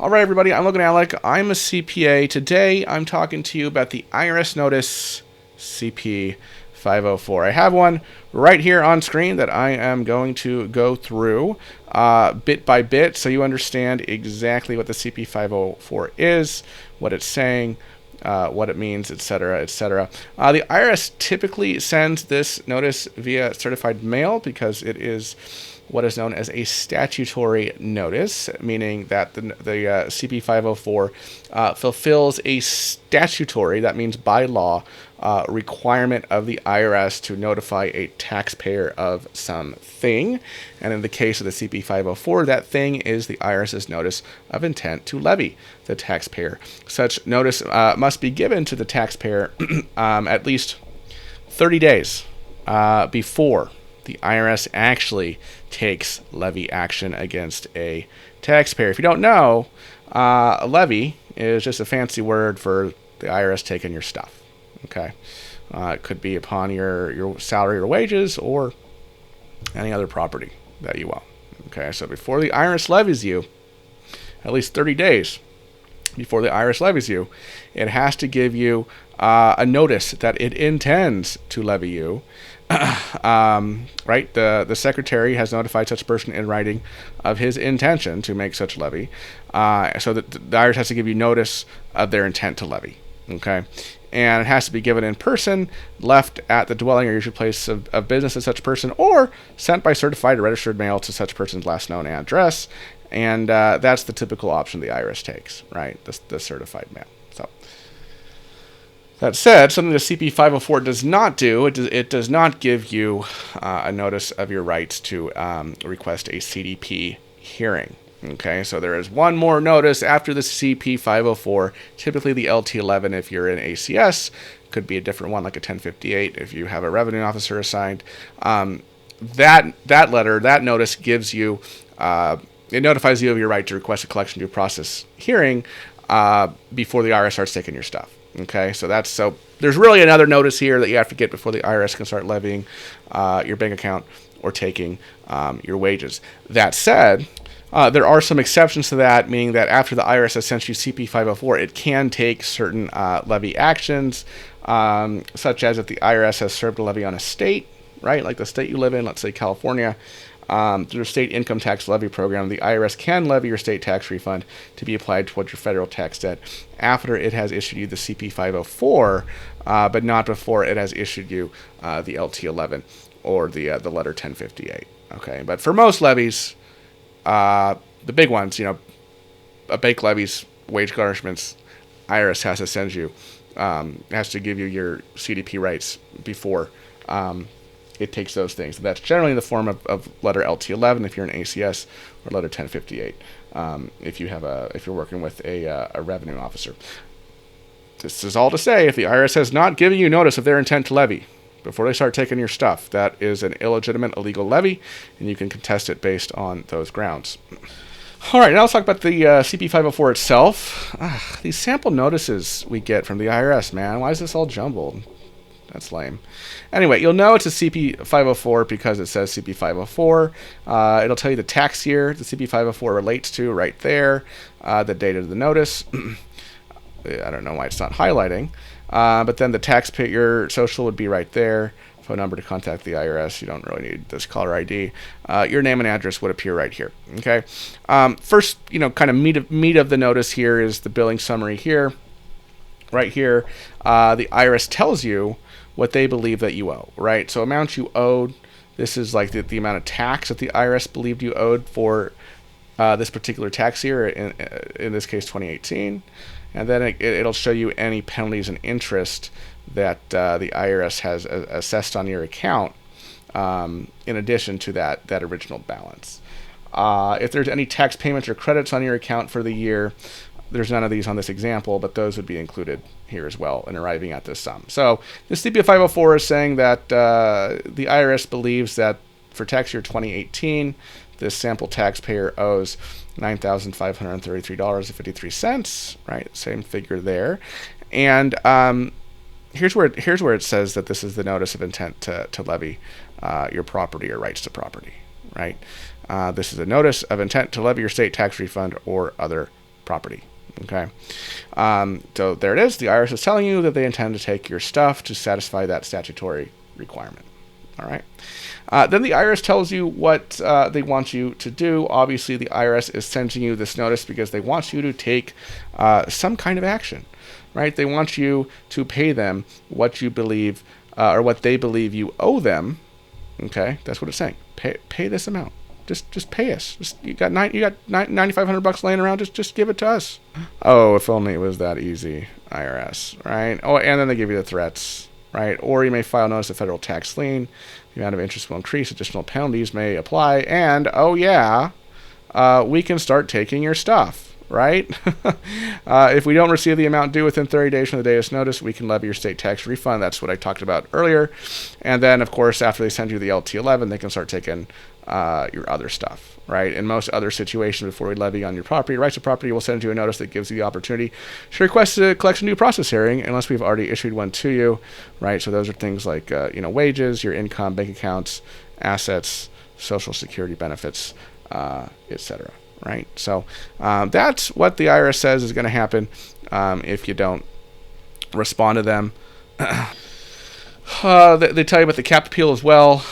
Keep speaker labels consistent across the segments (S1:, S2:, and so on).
S1: All right, everybody, I'm Logan Alec. I'm a CPA. Today, I'm talking to you about the IRS Notice CP504. I have one right here on screen that I am going to go through bit by bit so you understand exactly what the CP504 is, what it's saying, what it means, etc., etc. The IRS typically sends this notice via certified mail because it is what is known as a statutory notice, meaning that the CP504 fulfills a statutory, that means by law, requirement of the IRS to notify a taxpayer of something. And in the case of the CP504, that thing is the IRS's notice of intent to levy the taxpayer. Such notice must be given to the taxpayer at least 30 days before the IRS actually takes levy action against a taxpayer. If you don't know, a levy is just a fancy word for the IRS taking your stuff. Okay, it could be upon your salary or wages or any other property that you own. Okay, so before the IRS levies you, at least 30 days before the IRS levies you, it has to give you a notice that it intends to levy you. Right? The secretary has notified such person in writing of his intention to make such levy. So that the IRS has to give you notice of their intent to levy. Okay? And it has to be given in person, left at the dwelling or usual place of business of such person, or sent by certified or registered mail to such person's last known address. And that's the typical option the IRS takes, right? The certified mail. So that said, something the CP504 does not do, it does not give you a notice of your rights to request a CDP hearing. Okay, so there is one more notice after the CP504, typically the LT11 if you're in ACS, could be a different one like a 1058 if you have a revenue officer assigned. That letter, that notice gives you, it notifies you of your right to request a collection due process hearing before the IRS starts taking your stuff. Okay, so there's really another notice here that you have to get before the IRS can start levying your bank account or taking your wages. That said, there are some exceptions to that, meaning that after the IRS has sent you CP504, it can take certain levy actions, such as if the IRS has served a levy on a state, right, like the state you live in, let's say California. Through a state income tax levy program, the IRS can levy your state tax refund to be applied towards your federal tax debt after it has issued you the CP504, but not before it has issued you the LT11 or the letter 1058. Okay, but for most levies, the big ones, bank levies, wage garnishments, IRS has to send you, has to give you your CDP rights before it takes those things. And that's generally in the form of letter LT11 if you're an ACS, or letter 1058 if you're working with a revenue officer. This is all to say, if the IRS has not given you notice of their intent to levy before they start taking your stuff, that is an illegitimate, illegal levy, and you can contest it based on those grounds. All right, now let's talk about the CP504 itself. These sample notices we get from the IRS, man. Why is this all jumbled? That's lame. Anyway, you'll know it's a CP504 because it says CP504. It'll tell you the tax year the CP504 relates to right there, the date of the notice. I don't know why it's not highlighting. But then the taxpayer social would be right there. Phone number to contact the IRS. You don't really need this caller ID. Your name and address would appear right here. Okay. First, kind of meat of the notice here is the billing summary here. Right here, the IRS tells you what they believe that you owe, right? So amount you owed, this is like the amount of tax that the IRS believed you owed for this particular tax year, in this case 2018. And then it'll show you any penalties and interest that the IRS has assessed on your account in addition to that original balance. If there's any tax payments or credits on your account for the year, there's none of these on this example, but those would be included here as well in arriving at this sum. So the CP504 is saying that the IRS believes that for tax year 2018, this sample taxpayer owes $9,533.53, right? Same figure there. And here's where it says that this is the notice of intent to levy your property or rights to property, right? This is a notice of intent to levy your state tax refund or other property. Okay. So there it is. The IRS is telling you that they intend to take your stuff to satisfy that statutory requirement. All right. Then the IRS tells you what they want you to do. Obviously, the IRS is sending you this notice because they want you to take some kind of action, right? They want you to pay them what you believe or what they believe you owe them. Okay, that's what it's saying. Pay this amount. Just pay us. You got $9,500 laying around. Just give it to us. Oh, if only it was that easy, IRS, right? Oh, and then they give you the threats, right? Or you may file notice of federal tax lien. The amount of interest will increase. Additional penalties may apply. And, oh yeah, we can start taking your stuff, right? If we don't receive the amount due within 30 days from the date of notice, we can levy your state tax refund. That's what I talked about earlier. And then, of course, after they send you the LT11, they can start taking your other stuff, right? In most other situations, before we levy on your property, rights of property, we'll send you a notice that gives you the opportunity to request a collection due process hearing, unless we've already issued one to you, right? So those are things like, wages, your income, bank accounts, assets, social security benefits, etc. Right? So that's what the IRS says is going to happen if you don't respond to them. They tell you about the cap appeal as well,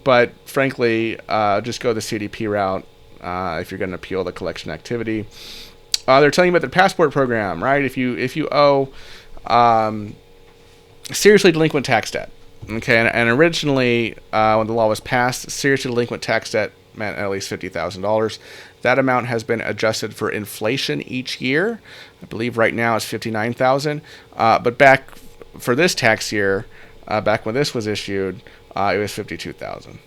S1: but frankly, just go the CDP route if you're going to appeal the collection activity. They're telling you about the passport program, right? If you owe seriously delinquent tax debt, okay, and originally when the law was passed, seriously delinquent tax debt meant at least $50,000. That amount has been adjusted for inflation each year. I believe right now it's $59,000, but back for this tax year, back when this was issued, it was $52,000.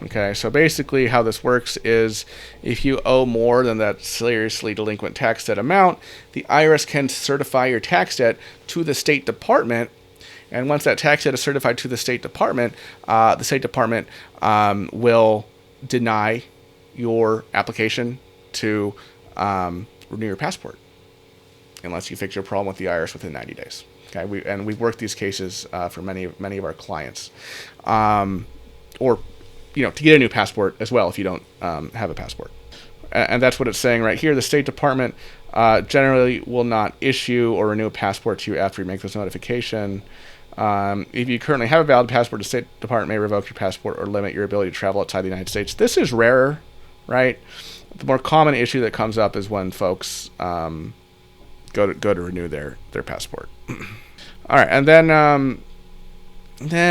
S1: Okay, so basically how this works is if you owe more than that seriously delinquent tax debt amount, the IRS can certify your tax debt to the State Department. And once that tax debt is certified to the State Department will deny your application to renew your passport unless you fix your problem with the IRS within 90 days. Okay, we've worked these cases for many of our clients, or to get a new passport as well if you don't have a passport. And that's what it's saying right here. The State Department generally will not issue or renew a passport to you after you make this notification. If you currently have a valid passport, the State Department may revoke your passport or limit your ability to travel outside the United States. This is rarer, right? The more common issue that comes up is when folks go to renew their passport. All right, and then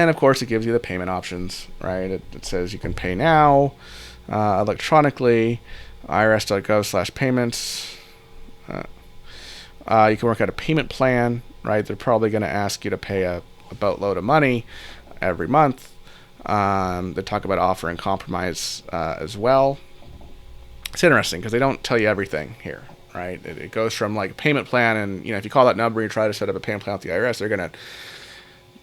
S1: of course it gives you the payment options, right? It says you can pay now, electronically, irs.gov/payments. You can work out a payment plan, right? They're probably going to ask you to pay a boatload of money every month. They talk about offer and compromise as well. It's interesting because they don't tell you everything here, right? It goes from like payment plan, and if you call that number and you try to set up a payment plan with the IRS, they're going to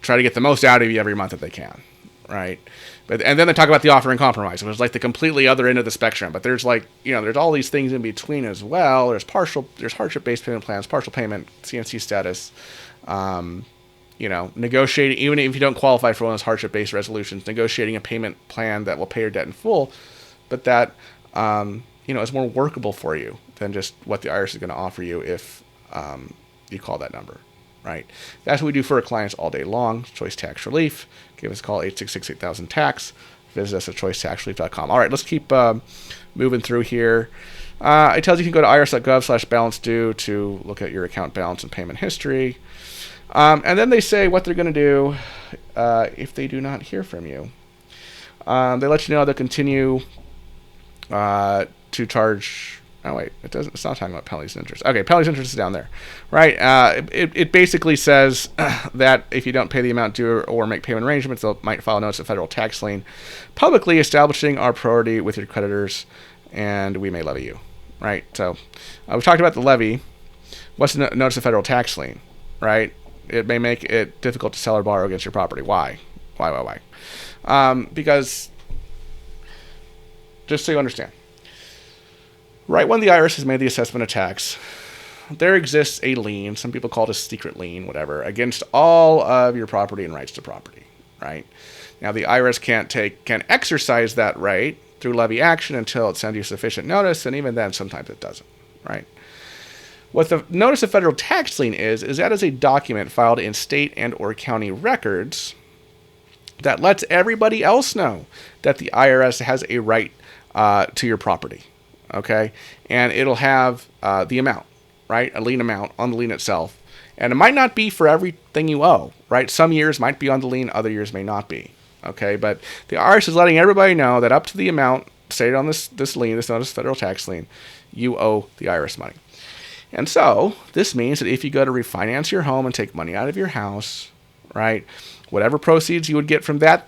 S1: try to get the most out of you every month that they can, right? And then they talk about the offer and compromise, which is like the completely other end of the spectrum. But there's there's all these things in between as well. There's hardship-based payment plans, partial payment, CNC status, negotiating, even if you don't qualify for one of those hardship-based resolutions, negotiating a payment plan that will pay your debt in full, but that, is more workable for you than just what the IRS is going to offer you if you call that number, right? That's what we do for our clients all day long. Choice Tax Relief. Give us a call, 866-8000-TAX. Visit us at choicetaxrelief.com. All right, let's keep moving through here. It tells you can go to irs.gov/balance due to look at your account balance and payment history. And then they say what they're going to do if they do not hear from you. They let you know they'll continue to charge. Oh wait, it's not talking about penalties and interest. Okay, penalties and interest is down there, right? It basically says that if you don't pay the amount due or make payment arrangements, they might file a notice of federal tax lien, publicly establishing our priority with your creditors, and we may levy you, right? So we've talked about the levy. What's the notice of federal tax lien, right? It may make it difficult to sell or borrow against your property. Why? Because, just so you understand, right when the IRS has made the assessment of tax, there exists a lien, some people call it a secret lien, whatever, against all of your property and rights to property, right? Now, the IRS can't exercise that right through levy action until it sends you sufficient notice, and even then, sometimes it doesn't, right? What the Notice of Federal Tax Lien is that is a document filed in state and or county records that lets everybody else know that the IRS has a right to your property, okay? And it'll have the amount, right? A lien amount on the lien itself. And it might not be for everything you owe, right? Some years might be on the lien, other years may not be, okay? But the IRS is letting everybody know that up to the amount stated on this lien, this Notice of Federal Tax Lien, you owe the IRS money. And so this means that if you go to refinance your home and take money out of your house, right, whatever proceeds you would get from that,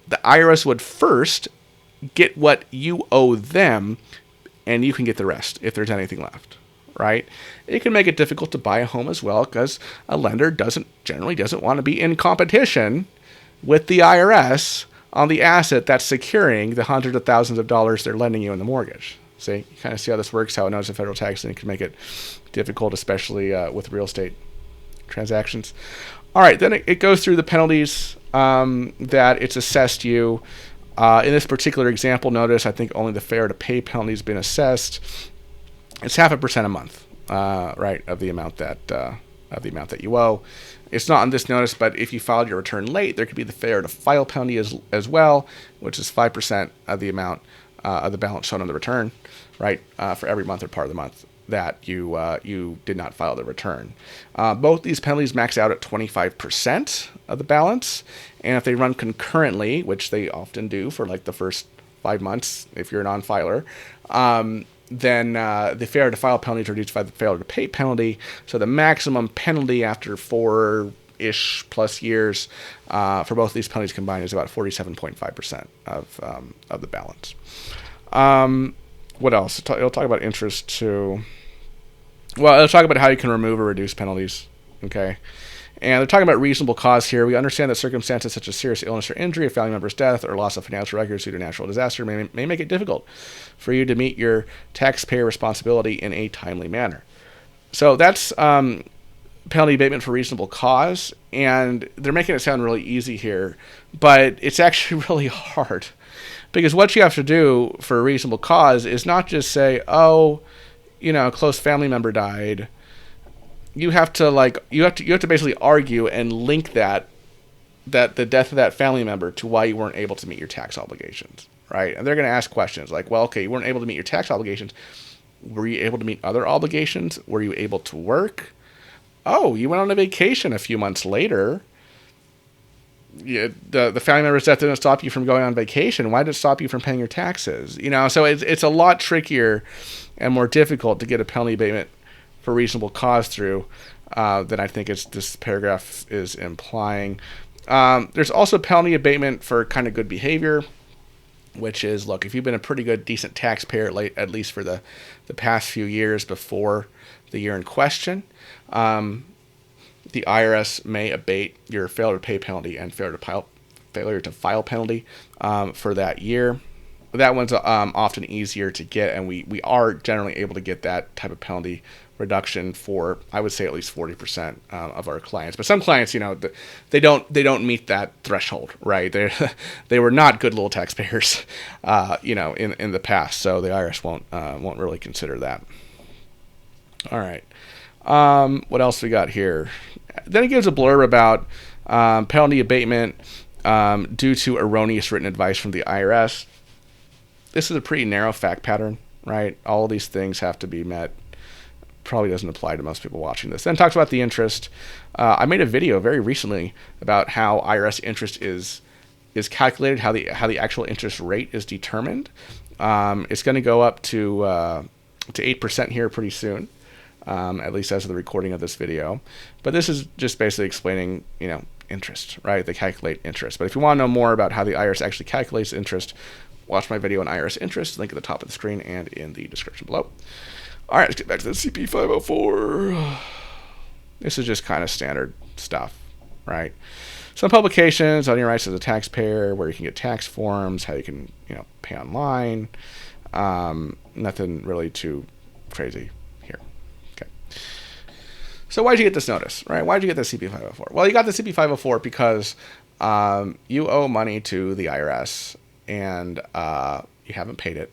S1: the IRS would first get what you owe them, and you can get the rest if there's anything left, right? It can make it difficult to buy a home as well because a lender generally doesn't want to be in competition with the IRS on the asset that's securing the hundreds of thousands of dollars they're lending you in the mortgage. See, you kind of see how this works, how a Notice of Federal Tax Lien can make it difficult, especially with real estate transactions. All right, then it goes through the penalties that it's assessed you. In this particular example, notice I think only the failure to pay penalty has been assessed. It's 0.5% a month, right, of the amount that you owe. It's not on this notice, but if you filed your return late, there could be the failure to file penalty as well, which is 5% of the amount of the balance shown on the return, right, for every month or part of the month that you did not file the return. Both these penalties max out at 25% of the balance, and if they run concurrently, which they often do for like the first 5 months if you're a non-filer, then the failure to file penalty is reduced by the failure to pay penalty. So the maximum penalty after 4-ish plus years for both of these penalties combined is about 47.5% of the balance. What else? It'll talk about interest too. Well, it'll talk about how you can remove or reduce penalties. Okay. And they're talking about reasonable cause here. We understand that circumstances such as serious illness or injury, a family member's death, or loss of financial records due to natural disaster may make it difficult for you to meet your taxpayer responsibility in a timely manner. So that's penalty abatement for reasonable cause, and they're making it sound really easy here, but it's actually really hard. Because what you have to do for a reasonable cause is not just say, oh, a close family member died. You have to basically argue and link that the death of that family member to why you weren't able to meet your tax obligations, right? And they're going to ask questions like, well, okay, you weren't able to meet your tax obligations. Were you able to meet other obligations? Were you able to work? Oh, you went on a vacation a few months later. The family member's death didn't stop you from going on vacation. Why did it stop you from paying your taxes? So it's a lot trickier and more difficult to get a penalty abatement for reasonable cause through than I think this paragraph is implying. There's also penalty abatement for kind of good behavior, which is, look, if you've been a pretty good, decent taxpayer, at least for the past few years before the year in question, the IRS may abate your failure to pay penalty and failure to file penalty for that year. That one's often easier to get, and we are generally able to get that type of penalty reduction for, I would say, at least 40% of our clients. But some clients, they don't meet that threshold, right? They were not good little taxpayers, in the past, so the IRS won't really consider that. All right. What else we got here? Then it gives a blurb about penalty abatement due to erroneous written advice from the IRS. This is a pretty narrow fact pattern, right? All of these things have to be met. Probably doesn't apply to most people watching this. Then talks about the interest. I made a video very recently about how IRS interest is calculated, how the actual interest rate is determined. It's going to go up to 8% here pretty soon. At least as of the recording of this video. But this is just basically explaining, interest, right? They calculate interest. But if you want to know more about how the IRS actually calculates interest, watch my video on IRS interest, link at the top of the screen and in the description below. All right, let's get back to the CP504. This is just kind of standard stuff, right? Some publications on your rights as a taxpayer, where you can get tax forms, how you can, pay online. Nothing really too crazy. So why'd you get this notice, right? Why'd you get the CP504? Well, you got the CP504 because you owe money to the IRS, and you haven't paid it,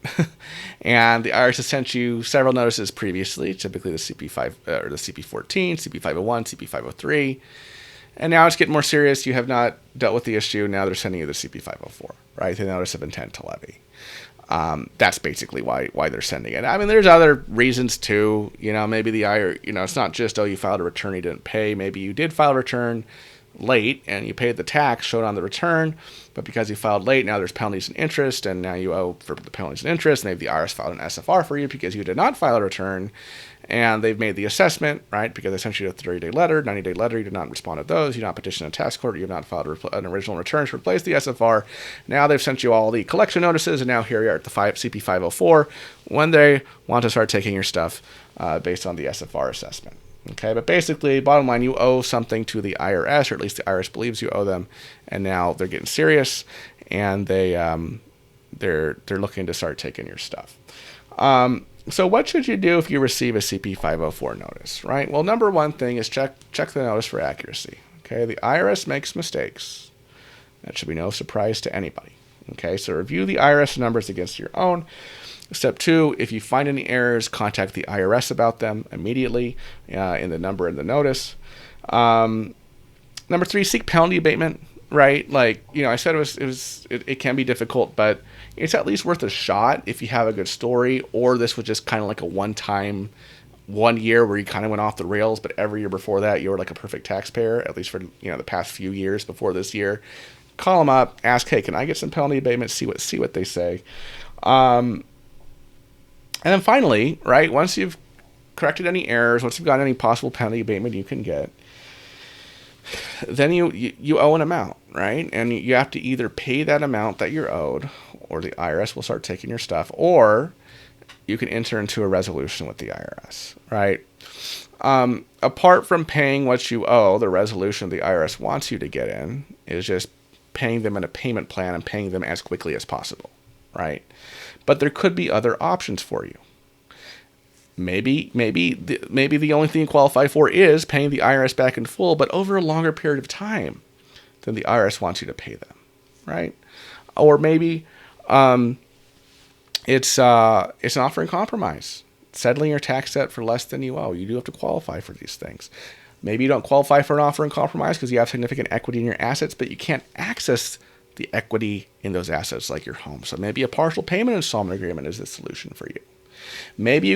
S1: and the IRS has sent you several notices previously, typically the CP5 or the CP14, CP501, CP503, and now it's getting more serious. You have not dealt with the issue. Now they're sending you the CP504, right? The Notice of Intent to Levy. That's basically why they're sending it. I mean, there's other reasons too. Maybe the IRS, it's not just, oh, you filed a return, you didn't pay. Maybe you did file a return late and you paid the tax showed on the return, but because you filed late, now there's penalties and interest, and now you owe for the penalties and interest. Maybe the IRS filed an SFR for you because you did not file a return, and they've made the assessment, right? Because they sent you a 30-day letter, 90-day letter, you did not respond to those, you did not petition a tax court, you have not filed an original return to replace the SFR. Now they've sent you all the collection notices, and now here you are at the CP504 when they want to start taking your stuff based on the SFR assessment. Okay, but basically, bottom line, you owe something to the IRS, or at least the IRS believes you owe them, and now they're getting serious, and they're looking to start taking your stuff. So what should you do if you receive a CP504 notice, right? Well, number one thing is check the notice for accuracy. Okay, the IRS makes mistakes. That should be no surprise to anybody. Okay, so review the IRS numbers against your own. Step two, if you find any errors, contact the IRS about them immediately in the number in the notice. Number three, seek penalty abatement, right? Like, I said it can be difficult, but it's at least worth a shot if you have a good story, or this was just kind of like a one year where you kind of went off the rails, but every year before that, you were like a perfect taxpayer, at least for, the past few years before this year. Call them up, ask, hey, can I get some penalty abatement? See what they say. And then finally, right, once you've corrected any errors, once you've got any possible penalty abatement you can get, then you owe an amount, right? And you have to either pay that amount that you're owed, or the IRS will start taking your stuff, or you can enter into a resolution with the IRS, right? Apart from paying what you owe, the resolution the IRS wants you to get in is just paying them in a payment plan and paying them as quickly as possible, right? But there could be other options for you. Maybe the only thing you qualify for is paying the IRS back in full, but over a longer period of time than the IRS wants you to pay them, right? Or maybe it's an offering compromise, settling your tax debt for less than you owe. You do have to qualify for these things. Maybe you don't qualify for an offering compromise because you have significant equity in your assets, but you can't access the equity in those assets like your home. So maybe a partial payment installment agreement is the solution for you. Maybe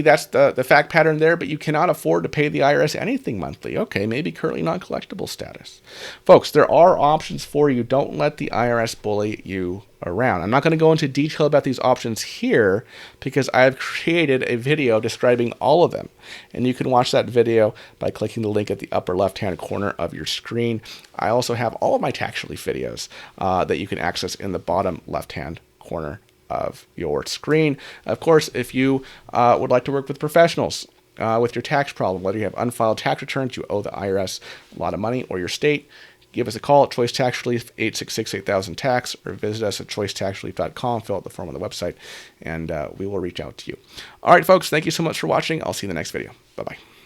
S1: that's the fact pattern there, but you cannot afford to pay the IRS anything monthly. Okay, maybe currently non-collectible status. Folks, there are options for you. Don't let the IRS bully you around. I'm not going to go into detail about these options here because I've created a video describing all of them. And you can watch that video by clicking the link at the upper left-hand corner of your screen. I also have all of my tax relief videos that you can access in the bottom left-hand corner of your screen. Of course, if you would like to work with professionals with your tax problem, whether you have unfiled tax returns, you owe the IRS a lot of money, or your state, give us a call at Choice Tax Relief, 866-8000-TAX, or visit us at choicetaxrelief.com, fill out the form on the website, and we will reach out to you. All right, folks, thank you so much for watching. I'll see you in the next video. Bye-bye.